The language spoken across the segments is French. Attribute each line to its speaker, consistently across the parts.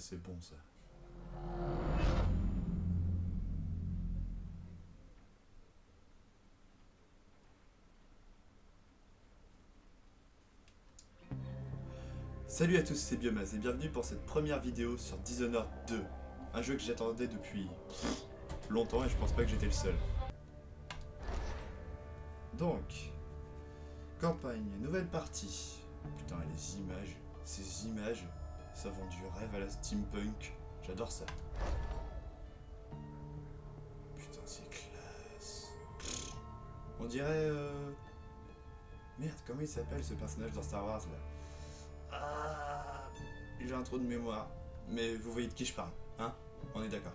Speaker 1: ça c'est bon ça. Salut à tous, c'est Biomaz et bienvenue pour cette première vidéo sur Dishonored 2. Un jeu que j'attendais depuis longtemps et je pense pas que j'étais le seul. Donc, campagne, nouvelle partie. Putain, les images, ces images, ça vend du rêve à la steampunk. J'adore ça. Putain, c'est classe. On dirait... Merde, comment il s'appelle ce personnage dans Star Wars là? Ah, j'ai un trou de mémoire. Mais vous voyez de qui je parle, hein? On est d'accord.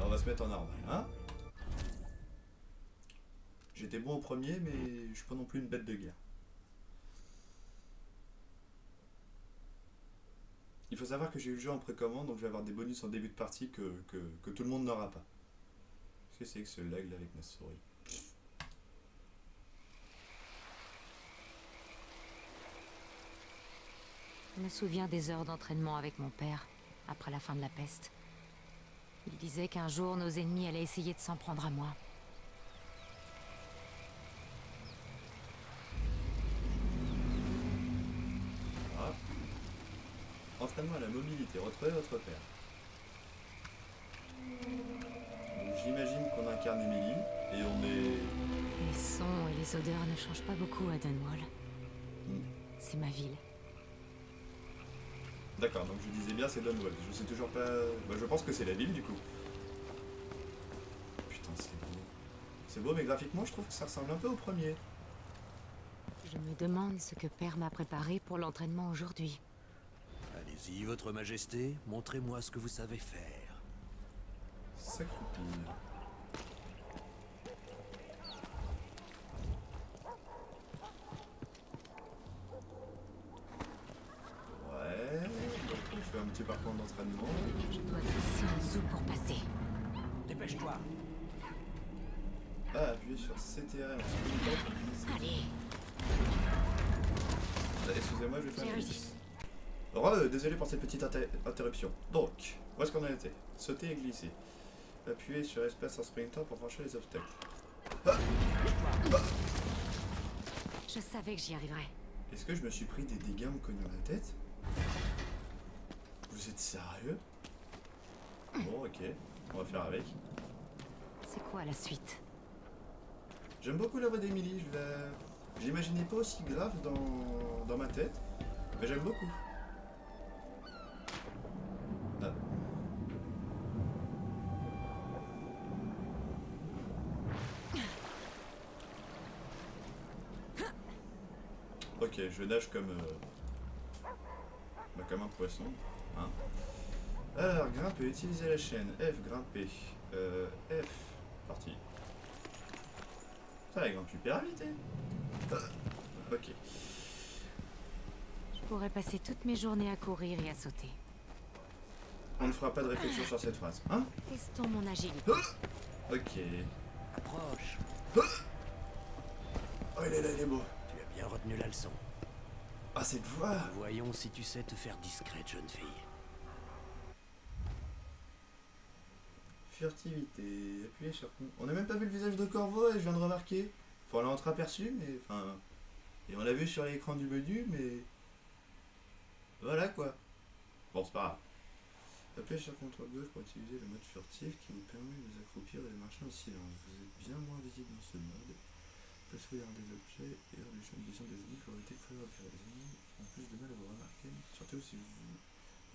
Speaker 1: On va se mettre en normal, hein? J'étais bon au premier, mais je suis pas non plus une bête de guerre. Il faut savoir que j'ai eu le jeu en précommande, donc je vais avoir des bonus en début de partie que tout le monde n'aura pas. Qu'est-ce que c'est que ce lag là avec ma souris?
Speaker 2: Je me souviens des heures d'entraînement avec mon père, après la fin de la peste. Il disait qu'un jour nos ennemis allaient essayer de s'en prendre à moi.
Speaker 1: Ah. Entraînement à la mobilité, retrouvez votre père. Donc j'imagine qu'on incarne Emily, et on est...
Speaker 2: Les sons et les odeurs ne changent pas beaucoup à Dunwall.
Speaker 1: Hmm.
Speaker 2: C'est ma ville.
Speaker 1: D'accord, donc je disais bien c'est Dunwall. Je sais toujours pas... Bah, je pense que c'est la ville du coup. Putain, c'est beau. C'est beau, mais graphiquement, je trouve que ça ressemble un peu au premier.
Speaker 2: Je me demande ce que père m'a préparé pour l'entraînement aujourd'hui.
Speaker 3: Allez-y, votre majesté, montrez-moi ce que vous savez faire.
Speaker 1: S'accroupir. Ouais, donc on fait un petit parcours d'entraînement.
Speaker 2: Je dois glisser en dessous pour passer.
Speaker 3: Dépêche-toi.
Speaker 1: Ah, appuyez sur CTRL.
Speaker 2: Allez,
Speaker 1: Excusez-moi, je vais faire
Speaker 2: j'ai
Speaker 1: un
Speaker 2: réussi.
Speaker 1: Désolé pour cette petite interruption. Donc, où est-ce qu'on en était? Sauter et glisser. Appuyez sur espace en sprinter pour franchir les obstacles. Ah. Ah.
Speaker 2: Je savais que j'y arriverais.
Speaker 1: Est-ce que je me suis pris des dégâts en me cognant la tête? Vous être sérieux? Bon, ok, on va faire avec.
Speaker 2: C'est quoi la suite?
Speaker 1: J'aime beaucoup la voix d'Emily, j'imaginais pas aussi grave dans ma tête, mais j'aime beaucoup. Ah. Ok, je nage comme un poisson, hein. Alors, grimper, utiliser la chaîne. F, grimper. F, parti. Ça, elle grimpe super vite, hein. Ok.
Speaker 2: Je pourrais passer toutes mes journées à courir et à sauter.
Speaker 1: On ne fera pas de réflexion sur cette phrase, hein.
Speaker 2: Testons mon agilité.
Speaker 1: Ok.
Speaker 3: Approche.
Speaker 1: Oh, il est là, il est beau.
Speaker 3: Tu as bien retenu la leçon.
Speaker 1: Ah, cette voix.
Speaker 3: Voyons si tu sais te faire discrète, jeune fille.
Speaker 1: Furtivité, appuyez sur... On n'a même pas vu le visage de Corvo et je viens de remarquer. Enfin, on l'a entreaperçu, mais... Enfin... Et on l'a vu sur l'écran du menu, mais... Voilà, quoi. Bon, c'est pas grave. Appuyez sur CTRL gauche pour utiliser le mode furtif qui vous permet de vous accroupir et de marcher en silence. Vous êtes bien moins visible dans ce mode. Placez derrière des objets et hors du champ de vision des ennemis pour éviter que les ennemis ont plus de mal à vous remarquer. Surtout si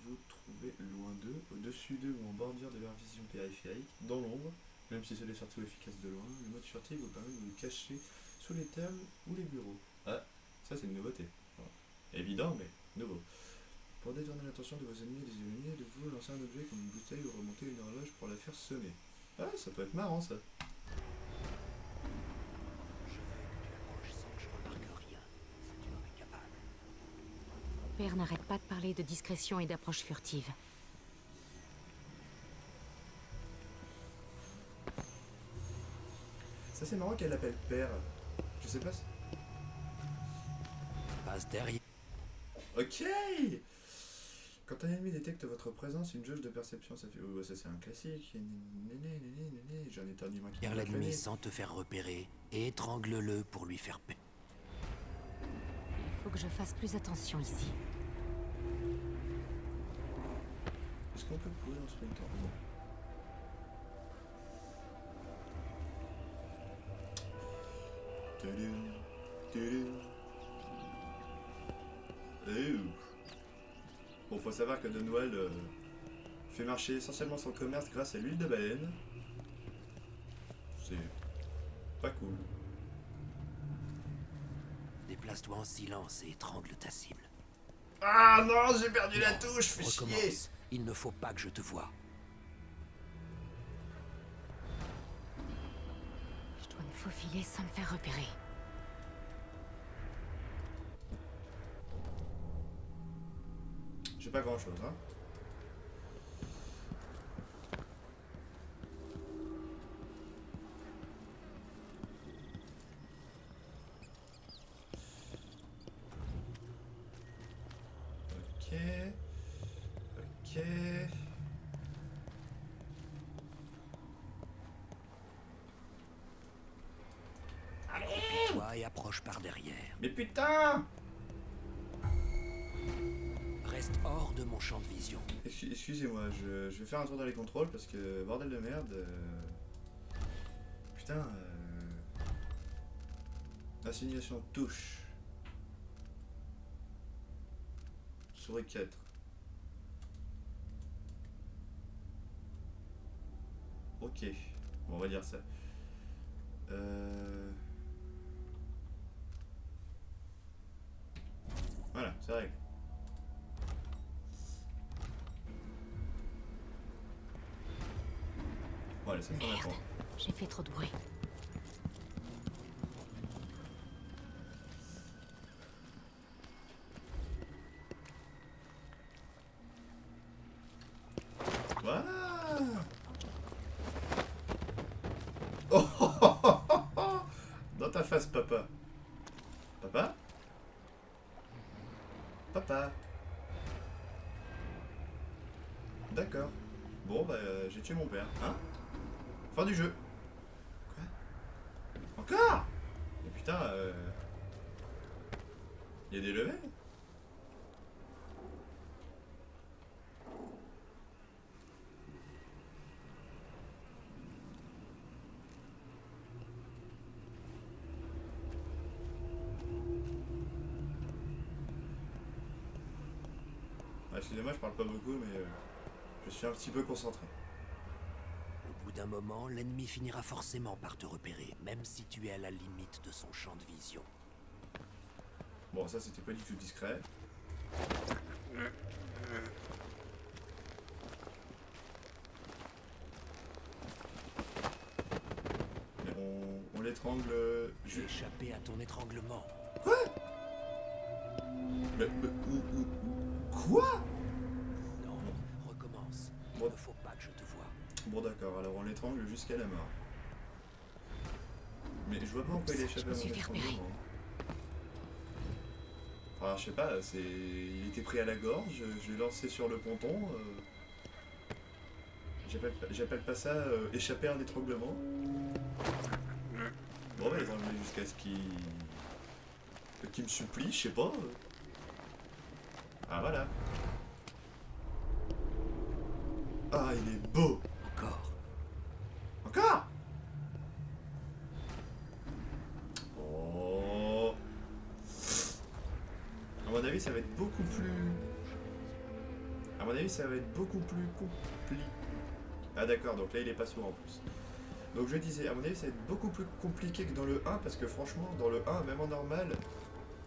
Speaker 1: vous trouvez loin d'eux, au-dessus d'eux ou en bordure de leur vision périphérique, dans l'ombre, même si c'est surtout efficace de loin, le mode furtif vous permet de vous cacher sous les tables ou les bureaux. Ah, ça c'est une nouveauté. Bon. Évident, mais nouveau. Pour détourner l'attention de vos ennemis et des ennemis, de vous lancer un objet comme une bouteille ou remonter une horloge pour la faire sonner. Ah, ça peut être marrant ça.
Speaker 3: Je veux que tu approches sans que je remarque rien, si tu en es capable.
Speaker 2: Père n'arrête pas de parler de discrétion et d'approche furtive.
Speaker 1: Ça c'est marrant qu'elle l'appelle père. Je sais pas si...
Speaker 3: passe derrière.
Speaker 1: Ok. Quand un ennemi détecte votre présence, une jauge de perception, ça fait... Oh, bah ça c'est un classique. J'en ai entendu moins qui
Speaker 3: Derrière l'ennemi sans te faire repérer et étrangle-le pour lui faire paix.
Speaker 2: Faut que je fasse plus attention ici.
Speaker 1: Est-ce qu'on peut courir en sprintant? Non. Tudum, tudum. Bon, faut savoir que De Noël fait marcher essentiellement son commerce grâce à l'huile de baleine. C'est pas cool.
Speaker 3: Déplace-toi en silence et étrangle ta cible.
Speaker 1: Ah non, j'ai perdu la touche, fais chier.
Speaker 3: Recommence. Il ne faut pas que je te voie.
Speaker 2: Je dois me faufiler sans me faire repérer.
Speaker 1: J'ai pas grand chose, hein. Ok. Ok.
Speaker 3: Toi et approche par derrière.
Speaker 1: Mais putain!
Speaker 3: Reste hors de mon champ de vision.
Speaker 1: Excusez-moi, je vais faire un tour dans les contrôles parce que bordel de merde. Putain. Assignation touche. Souris 4. Ok. Bon, on va dire ça. Voilà, c'est réglé. Bon, allez, ça fait
Speaker 2: Merde, j'ai fait trop de bruit.
Speaker 1: Voilà. Oh, oh, oh, oh, oh. Dans ta face, papa. Papa? Papa. D'accord. Bon, bah, j'ai tué mon père, hein? Fin du jeu. Quoi? Encore? Mais putain, il y a des levels? Ah, excusez-moi, je parle pas beaucoup, mais je suis un petit peu concentré.
Speaker 3: Au bout d'un moment, l'ennemi finira forcément par te repérer, même si tu es à la limite de son champ de vision.
Speaker 1: Bon, ça c'était pas du tout discret. Mais on l'étrangle.
Speaker 3: J'ai échappé à ton étranglement.
Speaker 1: Quoi?
Speaker 3: Non, recommence. Il
Speaker 1: Bon.
Speaker 3: ne faut pas que je te voie.
Speaker 1: Bon d'accord, alors on l'étrangle jusqu'à la mort. Mais je vois pas pourquoi il est échappé
Speaker 2: Je me
Speaker 1: à
Speaker 2: suis
Speaker 1: mon
Speaker 2: fait repérer.
Speaker 1: étranglement. Enfin, je sais pas, il était pris à la gorge, je l'ai lancé sur le ponton. J'appelle pas ça échapper à un étranglement. Bon, bah, les enlever jusqu'à ce qu'il me supplie, je sais pas. Ah, voilà. Ah, il est beau.
Speaker 3: Encore.
Speaker 1: Encore? Oh. À mon avis, ça va être beaucoup plus... À mon avis, ça va être beaucoup plus compliqué. Ah d'accord, donc là, il est pas sourd en plus. Donc je disais, à mon avis, ça va être beaucoup plus compliqué que dans le 1, parce que franchement, dans le 1, même en normal,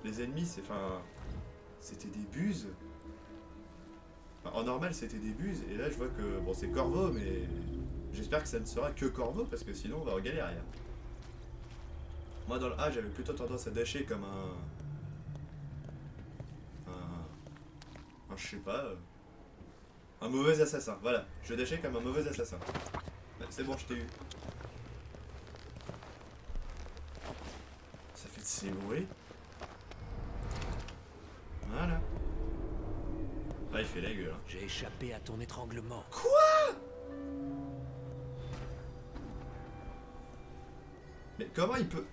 Speaker 1: les ennemis, c'était des buses. Enfin, en normal, c'était des buses, et là, je vois que, bon, c'est Corvo, mais j'espère que ça ne sera que Corvo, parce que sinon, on va en galère. Moi, dans le A, j'avais plutôt tendance à dasher comme je sais pas... un mauvais assassin, voilà. Je dashais comme un mauvais assassin. C'est bon, je t'ai eu. Ça fait de ces bruits. Voilà. Ah, il fait la gueule. Hein.
Speaker 3: J'ai échappé à ton étranglement.
Speaker 1: Mais comment il peut...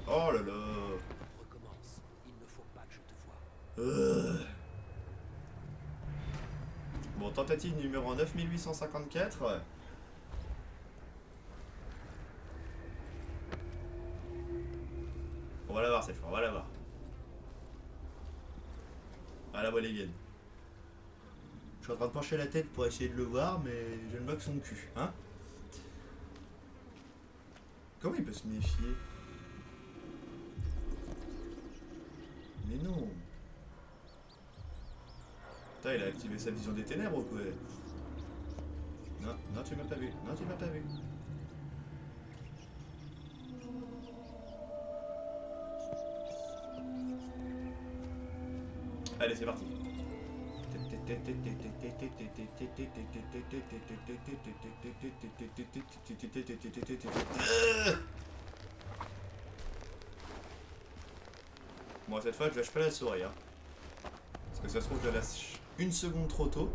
Speaker 1: Oh là là.
Speaker 3: Recommence. Il ne faut pas que je te voie.
Speaker 1: Bon, tentative numéro 9854. On va la voir cette fois, on va la voir. Ah la voilà les gaines. Je suis en train de pencher la tête pour essayer de le voir, mais je ne vois que son cul, hein. Comment il peut se méfier? Mais non. Putain, il a activé sa vision des ténèbres ou quoi? Non, non, tu m'as pas vu. Non, tu m'as pas vu. Allez, c'est parti. Bon, cette fois, je lâche pas la souris. Hein. Parce que ça se trouve, je la lâche une seconde trop tôt.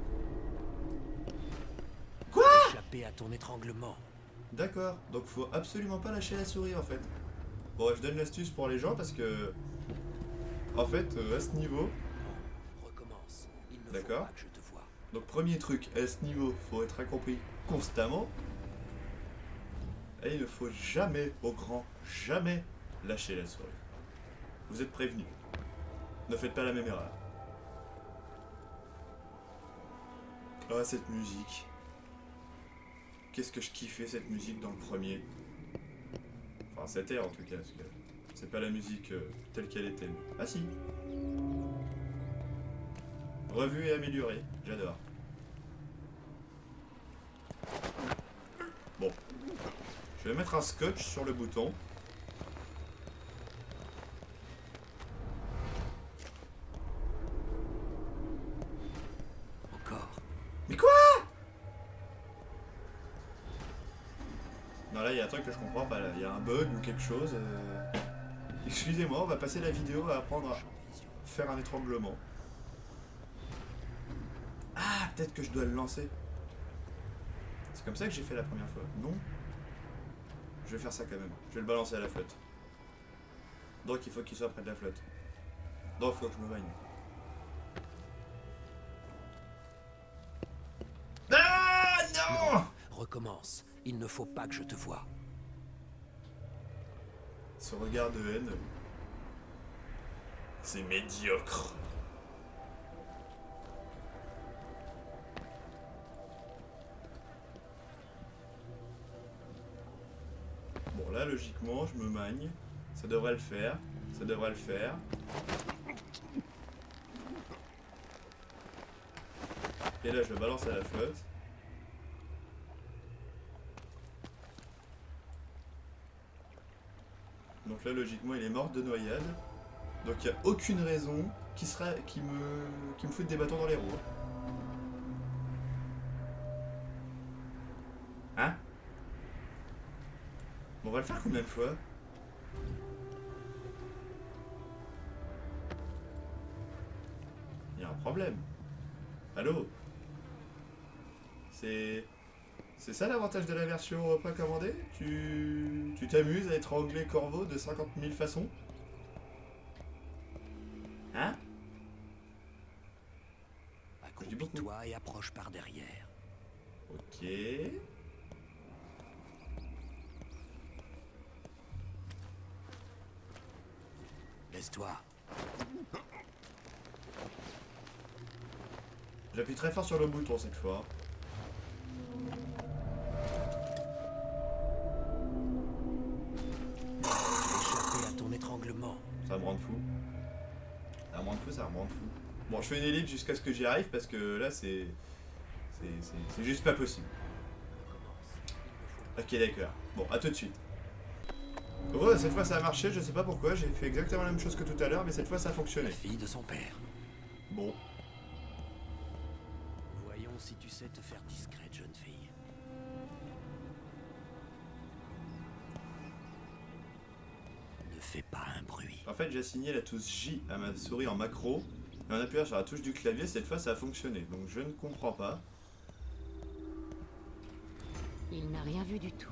Speaker 3: J'ai échappé à ton étranglement.
Speaker 1: D'accord, donc faut absolument pas lâcher la souris en fait. Bon, je donne l'astuce pour les gens parce que... En fait, à ce niveau...
Speaker 3: Recommence. Il ne faut
Speaker 1: D'accord.
Speaker 3: pas que je te voie.
Speaker 1: Donc premier truc, à ce niveau, faut être accompli constamment. Et il ne faut jamais, au grand jamais, lâcher la souris. Vous êtes prévenus. Ne faites pas la même erreur. Ah, cette musique. Qu'est-ce que je kiffais cette musique dans le premier. Enfin, cette air en tout cas, parce que c'est pas la musique telle qu'elle était. Ah si. Revue et améliorée, j'adore. Bon. Je vais mettre un scotch sur le bouton.
Speaker 3: Encore.
Speaker 1: Mais quoi? Non là, il y a un truc que je comprends pas là. Il y a un bug ou quelque chose. Excusez-moi, on va passer la vidéo à apprendre à faire un étranglement. Ah, peut-être que je dois le lancer. C'est comme ça que j'ai fait la première fois. Non. Je vais faire ça quand même. Je vais le balancer à la flotte. Donc il faut qu'il soit près de la flotte. Donc il faut que je me baigne. Ah non!
Speaker 3: Recommence. Il ne faut pas que je te voie.
Speaker 1: Ce regard de haine. C'est médiocre. Bon là logiquement je me magne. Ça devrait le faire. Ça devrait le faire. Et là je le balance à la flotte. Donc là logiquement il est mort de noyade. Donc il n'y a aucune raison qui me foute des bâtons dans les roues. Hein? Bon, on va le faire combien de fois? Il y a un problème. Allô? C'est ça l'avantage de la version pas commandée? Tu t'amuses à étrangler Corvo de 50 000 façons? Hein?
Speaker 3: Accroupis-toi et approche par derrière.
Speaker 1: Ok.
Speaker 3: Laisse-toi.
Speaker 1: J'appuie très fort sur le bouton cette fois.
Speaker 3: Échappé à ton étranglement.
Speaker 1: Ça va me rendre fou. Ça va me rendre fou, ça va me rendre fou. Bon, je fais une ellipse jusqu'à ce que j'y arrive parce que là c'est juste pas possible. Ok, d'accord. Bon, à tout de suite. Ouais, cette fois ça a marché, je sais pas pourquoi, j'ai fait exactement la même chose que tout à l'heure, mais cette fois ça a
Speaker 3: La
Speaker 1: fonctionné.
Speaker 3: fille de son père.
Speaker 1: Bon.
Speaker 3: Voyons si tu sais te faire discrète, jeune fille. Ne fais pas un bruit.
Speaker 1: En fait, j'ai assigné la touche J à ma souris en macro. Et en appuyant sur la touche du clavier, cette fois ça a fonctionné. Donc je ne comprends pas.
Speaker 2: Il n'a rien vu du tout.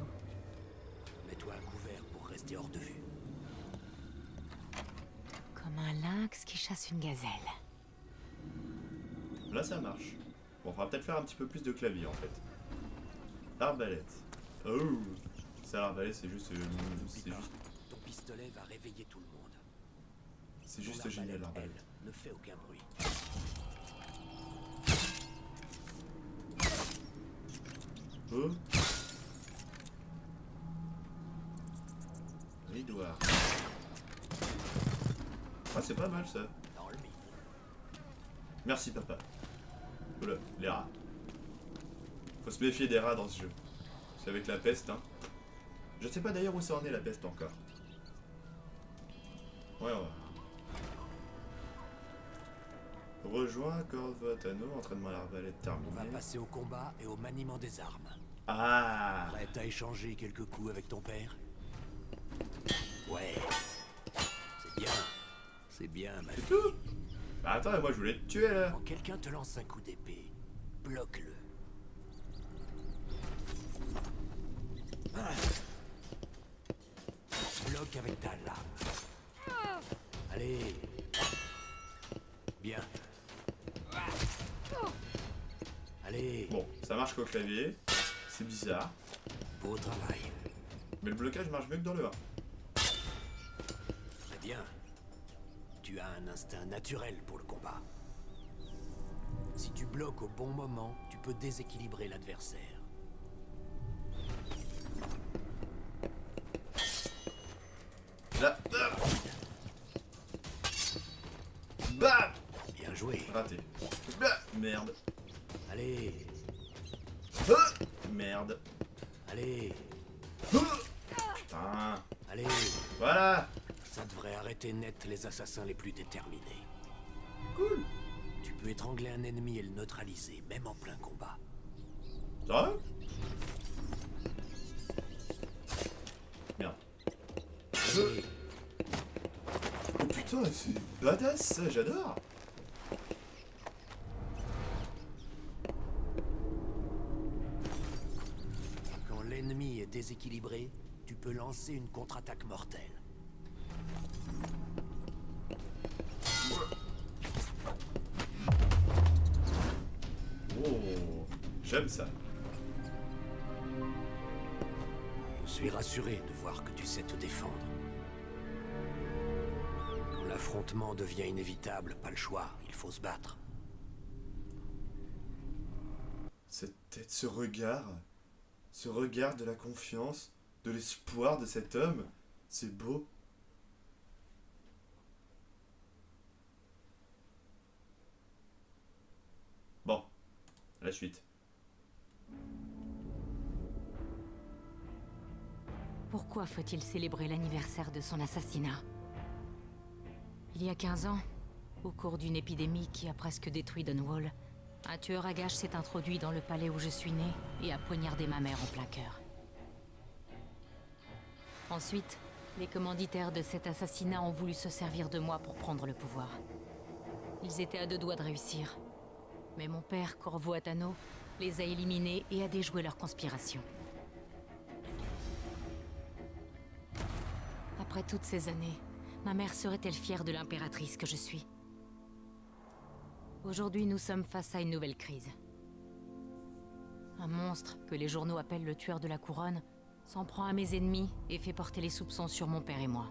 Speaker 3: Mets-toi à couvert pour rester hors de vue.
Speaker 2: Comme un lynx qui chasse une gazelle.
Speaker 1: Là ça marche. Bon, on va peut-être faire un petit peu plus de clavier en fait. L'arbalète. Oh, ça l'arbalète c'est juste... c'est juste...
Speaker 3: Ton pistolet va réveiller tout le monde.
Speaker 1: C'est juste
Speaker 3: Ton
Speaker 1: génial
Speaker 3: arbalète,
Speaker 1: l'arbalète.
Speaker 3: elle, ne fait aucun bruit.
Speaker 1: Oh. Ridoir. Ah c'est pas mal ça.
Speaker 3: Dans le mille.
Speaker 1: Merci papa. Oula, les rats. Faut se méfier des rats dans ce jeu. C'est avec la peste, hein. Je sais pas d'ailleurs où ça en est la peste encore. Ouais, ouais. Rejoins Corvotano, entraînement à l'arbalète
Speaker 3: On
Speaker 1: terminé.
Speaker 3: va passer au combat et au maniement des armes.
Speaker 1: Ah.
Speaker 3: Prête à échanger quelques coups avec ton père? Ouais. C'est bien. C'est bien, ma
Speaker 1: C'est
Speaker 3: fille.
Speaker 1: tout. Bah attends, moi je voulais te tuer là.
Speaker 3: Quand quelqu'un te lance un coup d'épée, bloque-le. Bloque avec ta lame. Allez. Bien. Allez.
Speaker 1: Bon, ça marche qu'au clavier. C'est bizarre.
Speaker 3: Beau travail.
Speaker 1: Mais le blocage marche mieux que dans le 1.
Speaker 3: Très bien. Tu as un instinct naturel pour le combat. Si tu bloques au bon moment, tu peux déséquilibrer l'adversaire.
Speaker 1: Là. Bah.
Speaker 3: Bien joué.
Speaker 1: Raté. Bah. Merde.
Speaker 3: Allez.
Speaker 1: Ah. Merde.
Speaker 3: Allez.
Speaker 1: Ah. Putain.
Speaker 3: Allez.
Speaker 1: Voilà.
Speaker 3: Ça devrait arrêter net les assassins les plus déterminés.
Speaker 1: Cool.
Speaker 3: Tu peux étrangler un ennemi et le neutraliser, même en plein combat.
Speaker 1: Ça. Merde.
Speaker 3: Allez.
Speaker 1: Oh putain, c'est badass ça, j'adore.
Speaker 3: Quand l'ennemi est déséquilibré, tu peux lancer une contre-attaque mortelle.
Speaker 1: Oh, j'aime ça.
Speaker 3: Je suis rassuré de voir que tu sais te défendre. Quand l'affrontement devient inévitable, pas le choix, il faut se battre.
Speaker 1: Cette tête, ce regard de la confiance, de l'espoir de cet homme, c'est beau. Bon, la suite.
Speaker 2: Pourquoi faut-il célébrer l'anniversaire de son assassinat? Il y a 15 ans, au cours d'une épidémie qui a presque détruit Dunwall, un tueur à gages s'est introduit dans le palais où je suis né et a poignardé ma mère en plein cœur. Ensuite, les commanditaires de cet assassinat ont voulu se servir de moi pour prendre le pouvoir. Ils étaient à deux doigts de réussir. Mais mon père, Corvo Attano, les a éliminés et a déjoué leur conspiration. Après toutes ces années, ma mère serait-elle fière de l'impératrice que je suis? Aujourd'hui, nous sommes face à une nouvelle crise. Un monstre, que les journaux appellent le tueur de la couronne, s'en prend à mes ennemis et fait porter les soupçons sur mon père et moi.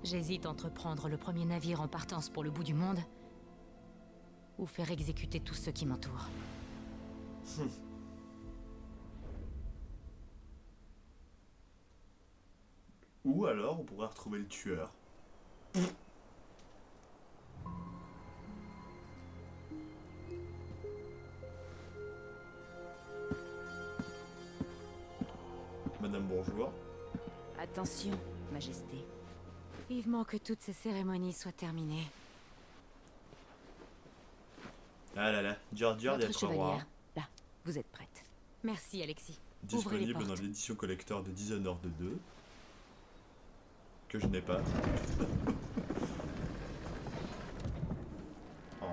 Speaker 2: J'hésite entre prendre le premier navire en partance pour le bout du monde ou faire exécuter tous ceux qui m'entourent.
Speaker 1: Ou alors on pourrait retrouver le tueur. Madame bonjour.
Speaker 2: Attention, Majesté. Vivement que toutes ces cérémonies soient terminées.
Speaker 1: Ah là là, dur
Speaker 2: Votre
Speaker 1: d'être roi.
Speaker 2: chevalière, là, vous êtes prête. Merci, Alexis. Ouvrez les
Speaker 1: Disponible dans
Speaker 2: portes.
Speaker 1: l'édition collector de Dishonored 2. Que je n'ai pas. Oh.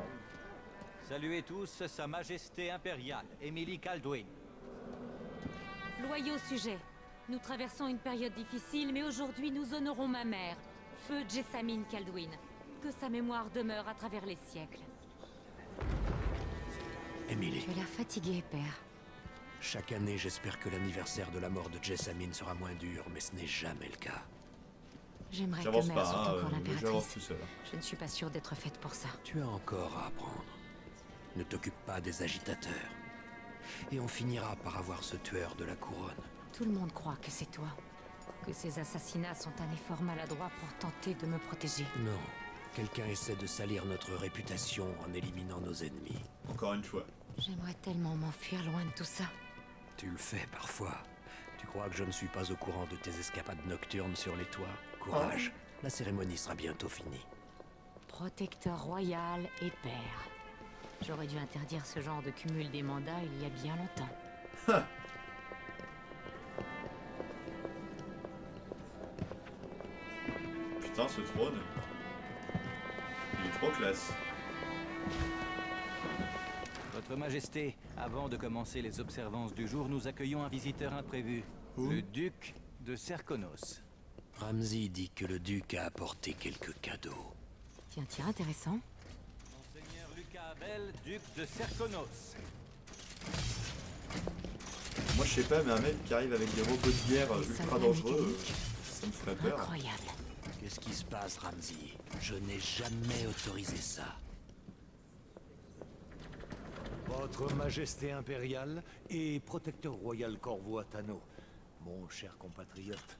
Speaker 4: Saluez tous Sa Majesté impériale, Emily Kaldwin.
Speaker 2: Loyaux sujets, nous traversons une période difficile, mais aujourd'hui nous honorons ma mère, Feu Jessamine Kaldwin. Que sa mémoire demeure à travers les siècles.
Speaker 3: Emily,
Speaker 2: Tu as l'air fatigué, père.
Speaker 3: chaque année, j'espère que l'anniversaire de la mort de Jessamine sera moins dur, mais ce n'est jamais le cas.
Speaker 2: J'aimerais que
Speaker 1: J'avance
Speaker 2: mère
Speaker 1: pas,
Speaker 2: soit
Speaker 1: hein,
Speaker 2: encore
Speaker 1: mais j'avance
Speaker 2: l'impératrice.
Speaker 1: tout seul.
Speaker 2: Je ne suis pas sûre d'être faite pour ça.
Speaker 3: Tu as encore à apprendre. Ne t'occupe pas des agitateurs. Et on finira par avoir ce tueur de la couronne.
Speaker 2: Tout le monde croit que c'est toi. Que ces assassinats sont un effort maladroit pour tenter de me protéger.
Speaker 3: Non. Quelqu'un essaie de salir notre réputation en éliminant nos ennemis.
Speaker 1: Encore une fois.
Speaker 2: J'aimerais tellement m'enfuir loin de tout ça.
Speaker 3: Tu le fais parfois. Tu crois que je ne suis pas au courant de tes escapades nocturnes sur les toits? Courage. La cérémonie sera bientôt finie.
Speaker 2: Protecteur royal et père. J'aurais dû interdire ce genre de cumul des mandats il y a bien longtemps.
Speaker 1: Putain, ce trône. Il est trop classe.
Speaker 4: Votre Majesté, avant de commencer les observances du jour, nous accueillons un visiteur imprévu. Le duc de Serkonos.
Speaker 3: Ramsey dit que le duc a apporté quelques cadeaux.
Speaker 2: Tiens, intéressant.
Speaker 4: Monseigneur Lucas Abel, duc de Serkonos.
Speaker 1: Moi, je sais pas, mais un mec qui arrive avec des robots de guerre
Speaker 2: Des
Speaker 1: ultra
Speaker 2: soldats
Speaker 1: dangereux,
Speaker 2: mécaniques.
Speaker 1: ça me ferait peur.
Speaker 2: Incroyable.
Speaker 3: Qu'est-ce qui se passe, Ramsey? Je n'ai jamais autorisé ça.
Speaker 5: Votre Majesté impériale et protecteur royal Corvo Attano, mon cher compatriote,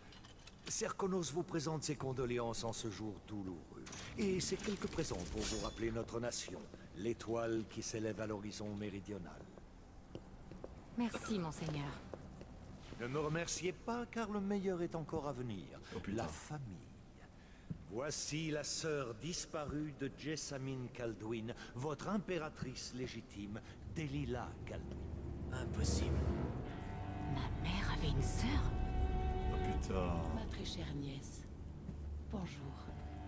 Speaker 5: Serkonos vous présente ses condoléances en ce jour douloureux. Et ses quelques présents pour vous rappeler notre nation, l'étoile qui s'élève à l'horizon méridional.
Speaker 2: Merci, monseigneur.
Speaker 5: Ne me remerciez pas, car le meilleur est encore à venir.
Speaker 1: Oh, putain.
Speaker 5: La famille. Voici la sœur disparue de Jessamine Kaldwin, votre impératrice légitime, Delilah Kaldwin.
Speaker 3: Impossible.
Speaker 2: Ma mère avait une sœur?
Speaker 1: Oh putain.
Speaker 6: Ma très chère nièce, bonjour.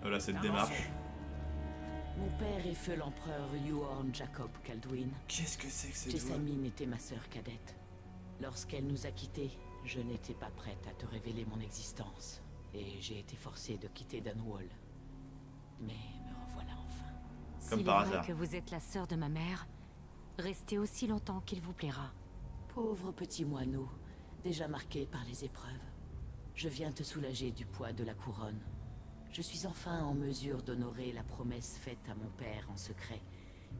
Speaker 1: Voilà cette démarche.
Speaker 6: Mon père est feu l'empereur Yuorn Jacob Kaldwin.
Speaker 1: Qu'est-ce que c'est que cette voix?
Speaker 6: Jessamine était ma sœur cadette. Lorsqu'elle nous a quittés, je n'étais pas prête à te révéler mon existence. Et j'ai été forcée de quitter Dunwall. Mais me revoilà enfin.
Speaker 1: Comme
Speaker 2: S'il
Speaker 1: par
Speaker 2: est vrai
Speaker 1: hasard.
Speaker 2: que vous êtes la sœur de ma mère, restez aussi longtemps qu'il vous plaira.
Speaker 6: Pauvre petit moineau, déjà marqué par les épreuves. Je viens te soulager du poids de la couronne. Je suis enfin en mesure d'honorer la promesse faite à mon père en secret,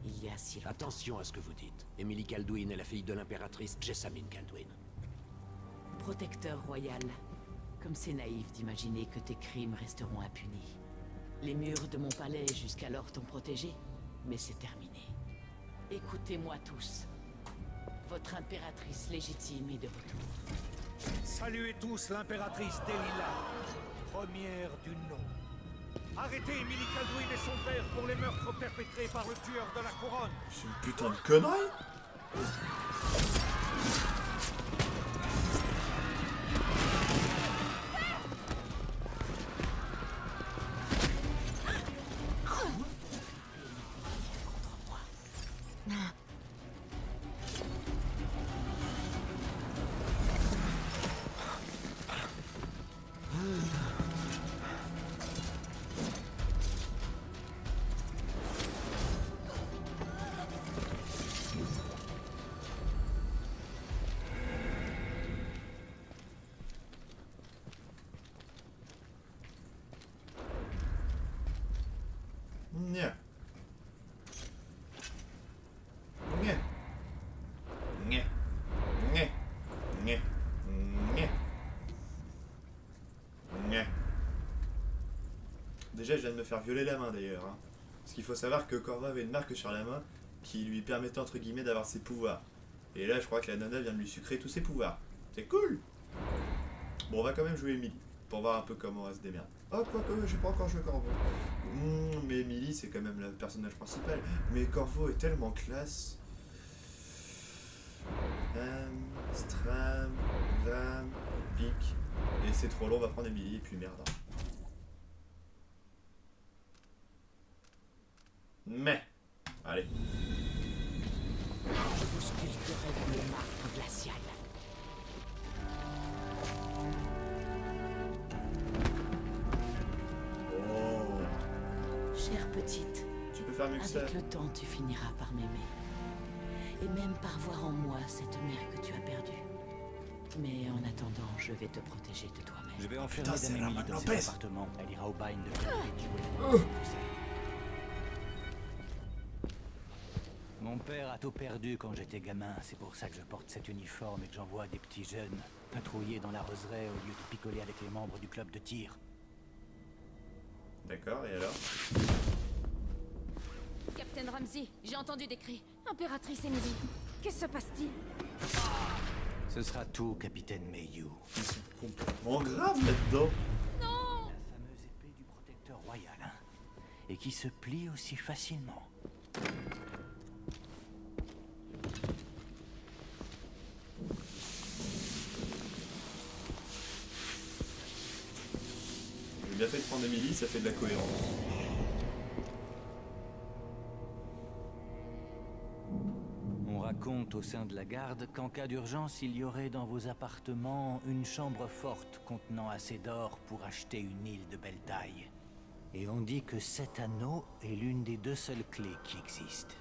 Speaker 6: il y a si longtemps.
Speaker 3: Attention à ce que vous dites. Emily Kaldwin est la fille de l'impératrice Jessamine Kaldwin.
Speaker 6: Protecteur royal, comme c'est naïf d'imaginer que tes crimes resteront impunis. Les murs de mon palais jusqu'alors t'ont protégé, mais c'est terminé. Écoutez-moi tous. Votre impératrice légitime est de retour.
Speaker 5: Saluez tous l'impératrice Delilah, première du nom. Arrêtez Emily Kaldwin et son père pour les meurtres perpétrés par le tueur de la couronne.
Speaker 1: C'est une putain de connerie. Nya. Nya. Nya. Nya. Nya. Nya. Nya. Déjà, je viens de me faire violer la main d'ailleurs. Hein. Parce qu'il faut savoir que Corvo avait une marque sur la main qui lui permettait entre guillemets d'avoir ses pouvoirs. Et là, je crois que la nana vient de lui sucrer tous ses pouvoirs. C'est cool! Bon, on va quand même jouer Emily pour voir un peu comment elle se démerde. Oh, quoique, j'ai pas encore joué Corvo. Mais Emily, c'est quand même le personnage principal. Mais Corvo est tellement classe. Stram, Ram, Pic. Et c'est trop long, on va prendre Emily et puis merde. Mais, allez.
Speaker 6: Je vous sculpterai dans le marbre glacial.
Speaker 1: Oh,
Speaker 6: Chère petite,
Speaker 1: tu peux faire mieux que ça.
Speaker 6: avec le temps, tu finiras par m'aimer. Et même par voir en moi cette mère que tu as perdue. Mais en attendant, je vais te protéger de toi-même.
Speaker 4: Je vais enfermer
Speaker 1: putain, c'est
Speaker 4: Dame Emily
Speaker 1: Roman
Speaker 4: dans
Speaker 1: Lopez.
Speaker 4: ses appartements. Elle ira au bagne de Cambridge où elle est poussée. Mon père a tout perdu quand j'étais gamin. C'est pour ça que je porte cet uniforme et que j'envoie des petits jeunes patrouiller dans la roseraie au lieu de picoler avec les membres du club de tir.
Speaker 1: D'accord, et alors?
Speaker 2: Captain Ramsey, j'ai entendu des cris. Impératrice Emily, qu'est-ce qui se passe-t-il?
Speaker 4: Ce sera tout, capitaine Mayhew.
Speaker 1: Complètement grave là-dedans.
Speaker 4: La fameuse épée du protecteur royal, hein, et qui se plie aussi facilement.
Speaker 1: J'ai bien fait de prendre Emily, ça fait de la cohérence.
Speaker 4: On raconte au sein de la garde qu'en cas d'urgence, il y aurait dans vos appartements une chambre forte contenant assez d'or pour acheter une île de belle taille. Et on dit que cet anneau est l'une des 2 seules clés qui existent.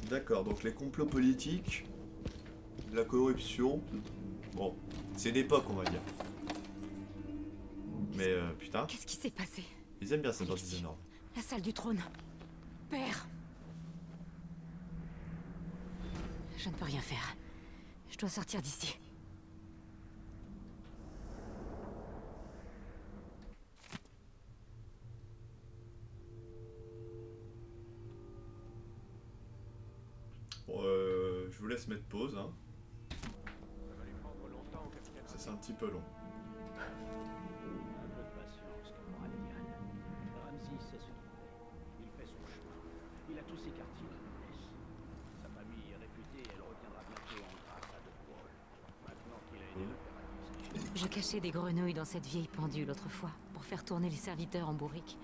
Speaker 1: D'accord, donc les complots politiques, de la corruption. Bon, c'est d'époque, on va dire. Mais putain,
Speaker 2: Qu'est-ce qui s'est passé?
Speaker 1: ils aiment bien ça dans Dishonored.
Speaker 2: La salle du trône. Père. Je ne peux rien faire. Je dois sortir d'ici.
Speaker 1: Bon, je vous laisse mettre pause, hein. Ça c'est un petit peu long.
Speaker 7: Un peu de patience, caporal Diane. Ramsey sait se trouver. Il fait son chemin. Il a tous ses quartiers dans le laisse. Sa famille est réputée et elle reviendra bientôt en grâce à De Wall. Maintenant qu'il a aidé l'impératrice.
Speaker 2: Je cachais des grenouilles dans cette vieille pendule autrefois, pour faire tourner les serviteurs en bourrique.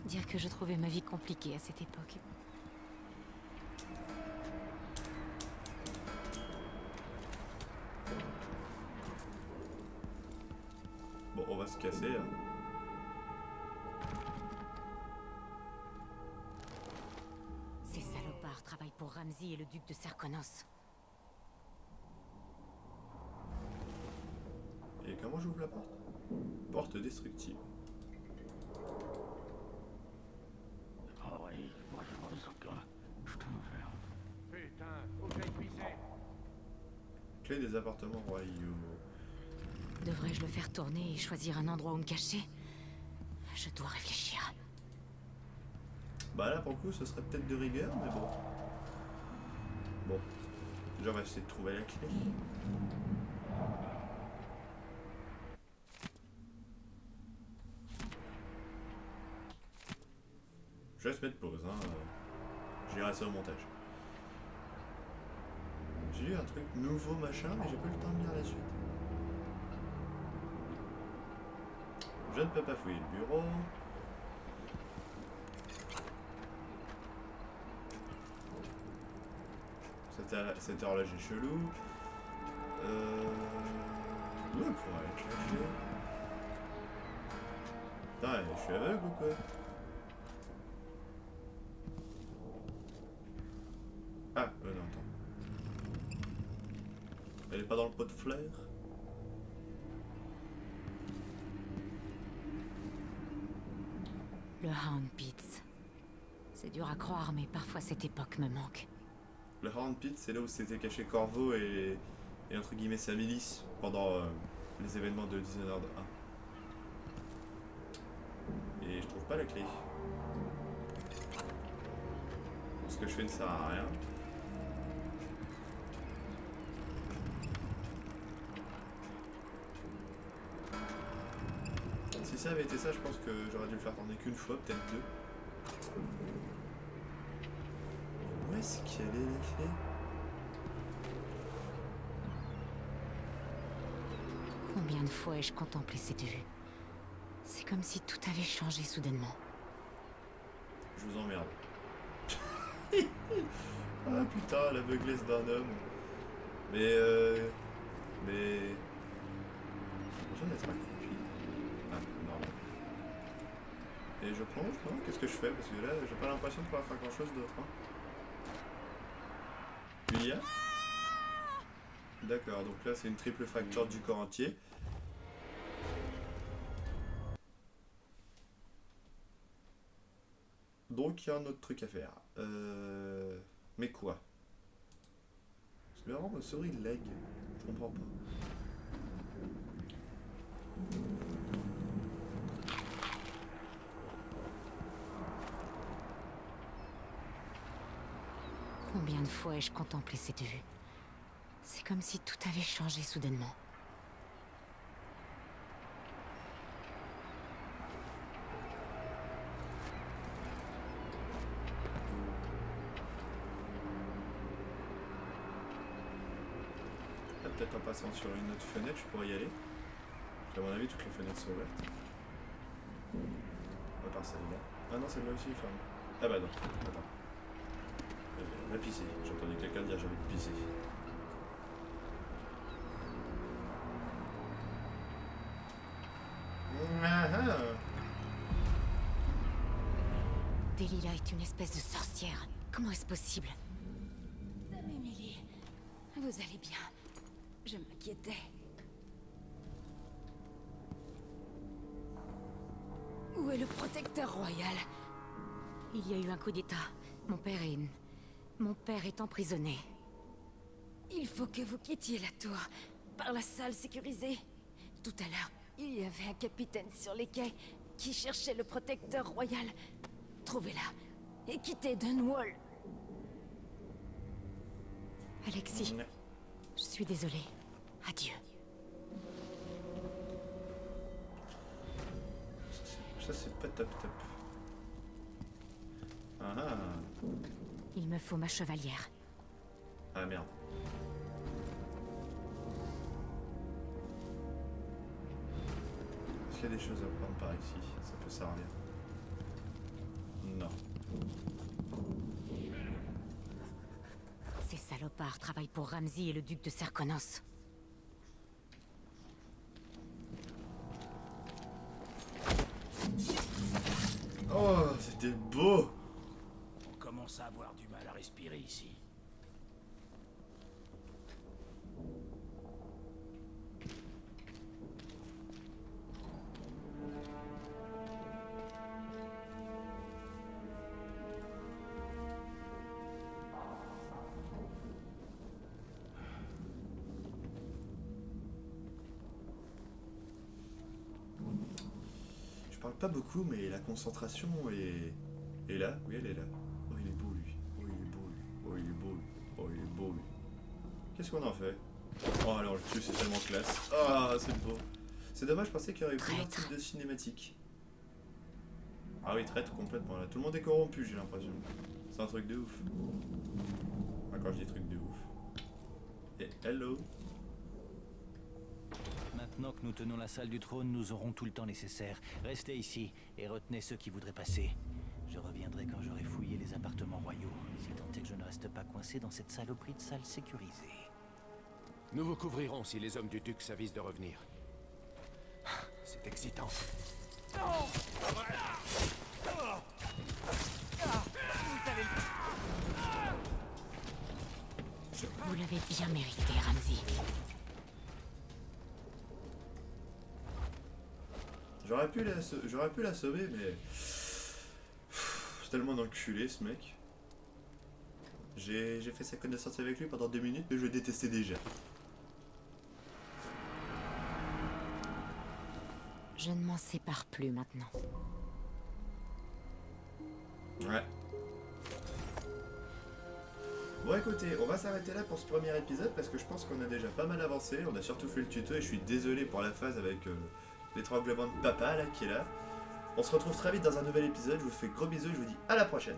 Speaker 2: Dire que je trouvais ma vie compliquée à cette époque.
Speaker 1: Bon, on va se casser, hein.
Speaker 2: Ces salopards travaillent pour Ramsey et le duc de Serkonos.
Speaker 1: Et comment j'ouvre la porte? Porte destructible.
Speaker 7: Ah oui, moi je vois ce gars. Je te faire.
Speaker 8: Putain, faut que j'aille pisser.
Speaker 1: Clé des appartements royaux.
Speaker 2: Devrais-je le faire tourner et choisir un endroit où me cacher? Je dois réfléchir.
Speaker 1: Bah là pour le coup ce serait peut-être de rigueur, mais bon. Bon. Déjà on va essayer de trouver la clé. Je laisse mettre pause, hein. J'irai ça au montage. J'ai eu un truc nouveau machin, mais j'ai pas eu le temps de lire la suite. Je ne peux pas fouiller le bureau. Cette horloge est chelou. Où elle pourrait être cachée? Putain, je suis aveugle ou quoi? Ah, non, attends. Elle est pas dans le pot de fleurs?
Speaker 2: Le Hound Pits. C'est dur à croire, mais parfois cette époque me manque.
Speaker 1: Le Horn Pit, c'est là où s'était caché Corvo et entre guillemets sa milice pendant les événements de Dishonored 1. Et je trouve pas la clé. Ce que je fais ne sert à rien. Si, Si ça avait été ça, je pense que j'aurais dû le faire tourner qu'une fois, peut-être deux. Où est-ce qu'elle est la clé?
Speaker 2: Combien de fois ai-je contemplé cette vue? C'est comme si tout avait changé soudainement.
Speaker 1: Je vous emmerde. Ah putain, l'aveuglesse d'un homme. Mais j'en ai pas compris. Ah, non. Et je plonge, non? Qu'est-ce que je fais? Parce que là, j'ai pas l'impression de pouvoir faire grand chose d'autre. Hein. Puis il y a... D'accord, donc là c'est une triple fracture du corps entier. Donc il y a un autre truc à faire. Mais quoi? Parce que vraiment ma souris lag. Je comprends pas.
Speaker 2: Combien de fois ai-je contemplé cette vue? C'est comme si tout avait changé soudainement.
Speaker 1: Là, peut-être en passant sur une autre fenêtre, je pourrais y aller. À mon avis, toutes les fenêtres sont ouvertes. À part celle-là. Ah non, celle-là aussi est fermée. Ah bah non, attends. Elle va pisser. J'ai entendu quelqu'un dire j'avais pissé.
Speaker 2: Delilah est une espèce de sorcière. Comment est-ce possible?
Speaker 9: Dame Emily, vous allez bien? Je m'inquiétais. Où est le protecteur royal?
Speaker 2: Il y a eu un coup d'état. Mon père est emprisonné.
Speaker 9: Il faut que vous quittiez la tour, par la salle sécurisée. Tout à l'heure, il y avait un capitaine sur les quais qui cherchait le protecteur royal. Trouvez-la et quittez Dunwall.
Speaker 2: Alexis, je suis désolée. Adieu.
Speaker 1: Ça c'est pas top top. Ah ah.
Speaker 2: Il me faut ma chevalière.
Speaker 1: Ah merde. Est-ce qu'il y a des choses à prendre par ici? Ça peut servir. Non.
Speaker 2: Ces salopards travaillent pour Ramsay et le duc de Serkonos.
Speaker 1: Oh, c'était beau!
Speaker 7: On commence à avoir du mal à respirer ici.
Speaker 1: Je parle pas beaucoup, mais la concentration est là. Oui, elle est là. Oh, il est beau, lui. Oh, il est beau, lui. Oh, il est beau, lui. Oh, il est beau, lui. Qu'est-ce qu'on en fait? Oh, alors le tue, c'est tellement classe. Ah, c'est beau. C'est dommage, je pensais qu'il y aurait plusieurs types de cinématiques. Ah oui, traite complètement, là. Tout le monde est corrompu, j'ai l'impression. C'est un truc de ouf. Ah, quand je dis truc de ouf. Et hello.
Speaker 4: Maintenant que nous tenons la salle du trône, nous aurons tout le temps nécessaire. Restez ici et retenez ceux qui voudraient passer. Je reviendrai quand j'aurai fouillé les appartements royaux, si tant est que je ne reste pas coincé dans cette saloperie de salle sécurisée.
Speaker 8: Nous vous couvrirons si les hommes du duc s'avisent de revenir. C'est excitant.
Speaker 2: Vous l'avez bien mérité, Ramsay.
Speaker 1: J'aurais pu l'assommer, mais... C'est tellement d'enculé, ce mec. J'ai fait sa connaissance avec lui pendant 2 minutes, mais je le détestais déjà.
Speaker 2: Je ne m'en sépare plus maintenant.
Speaker 1: Ouais. Bon écoutez, on va s'arrêter là pour ce premier épisode parce que je pense qu'on a déjà pas mal avancé. On a surtout fait le tuto et je suis désolé pour la phase avec l'étranglement de papa là qui est là. On se retrouve très vite dans un nouvel épisode, je vous fais gros bisous, je vous dis à la prochaine.